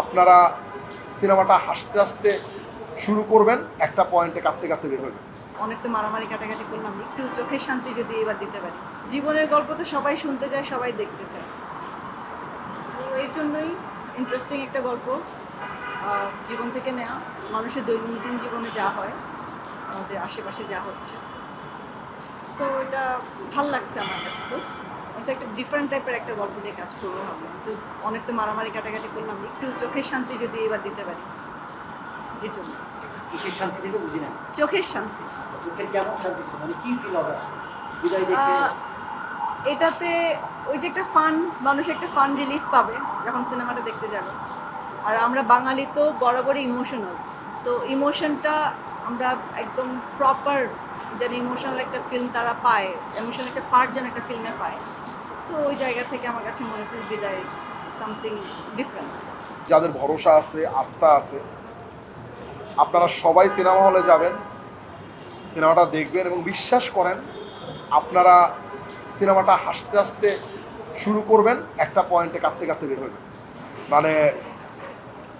আপনারা সিনেমাটা হাসতে হাসতে শুরু করবেন, একটা পয়েন্টে কাঁদতে কাঁদতে বের হবেন। অনেক তো মারামারি কাটাকাটি করলাম, একটু চোখের শান্তি যদি এবার দিতে পারি। জীবনের গল্প তো সবাই শুনতে চায়, সবাই দেখতে চায়, তো এর জন্যই ইন্টারেস্টিং একটা গল্প, জীবন থেকে নেওয়া, মানুষের দৈনন্দিন জীবনে যা হয়, আমাদের আশেপাশে যা হচ্ছে। সো এটা ভাল লাগছে আমার কাছে। তো একটা ডিফারেন্ট টাইপের একটা গল্প নিয়ে কাজ করবো ভাবলাম। তো অনেক তো মারামারি কাটাকাটি করলাম, একটু চোখের শান্তি যদি এবার দিতে পারি, এর জন্য। কিসের শান্তি থেকে বুঝি না। চোখের শান্তি। চোখের কেমন শান্তি ছিল, মানে কি ফিল হবে বিদায় দেখে? এটাতে ওই যে একটা ফান, মানুষ একটা ফান রিলিফ পাবে যখন সিনেমাটা দেখতে যাবে। আর আমরা বাঙালি তো বরাবরই ইমোশনাল, তো ইমোশনটা আমরা একদম প্রপার যেন ইমোশনাল একটা ফিল্ম তারা পায়, ইমোশনাল একটা পার্ট যেন একটা ফিল্মে পায়। তো ওই জায়গা থেকে আমার কাছে মনে হচ্ছে বিদায় ইজ সামথিং ডিফারেন্ট। যাদের ভরসা আছে, আস্থা আছে, আপনারা সবাই সিনেমা হলে যাবেন, সিনেমাটা দেখবেন এবং বিশ্বাস করেন আপনারা সিনেমাটা হাসতে হাসতে শুরু করবেন, একটা পয়েন্টে কাঁদতে কাঁদতে বের হবেন। মানে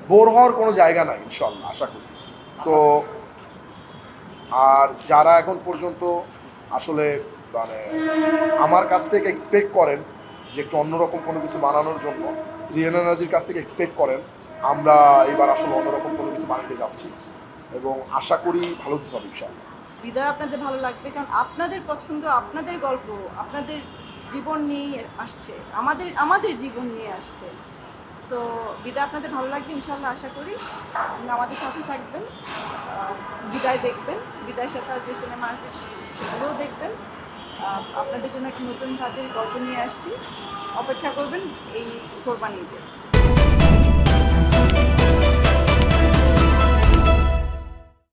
বোর হওয়ার কোনো জায়গা নাই ইনশাল্লাহ, আশা করি। তো আর যারা এখন পর্যন্ত আসলে মানে আমার কাছ থেকে এক্সপেক্ট করেন যে একটু অন্যরকম কোনো কিছু বানানোর জন্য, রিয়ানা নাজির কাছ থেকে এক্সপেক্ট করেন আমরা এবার আসলে অন্যরকম কোনো কিছু বানাতে যাচ্ছি এবং আশা করি ভালো কিছু হবে ইনশাল্লাহ। বিদায় আপনাদের ভালো লাগবে, কারণ আপনাদের পছন্দ, আপনাদের গল্প, আপনাদের জীবন নিয়ে আসছে, আমাদের আমাদের জীবন নিয়ে আসছে। সো বিদায় আপনাদের ভালো লাগবে ইনশাল্লাহ, আশা করি। আমাদের সাথে থাকবেন, বিদায় দেখবেন, বিদায়ের সাথে আর যে সিনেমা আসবে সেগুলোও দেখবেন। আপনাদের জন্য একটা নতুন ধাঁচের গল্প নিয়ে আসছি, অপেক্ষা করবেন এই কোরবানি ঈদে।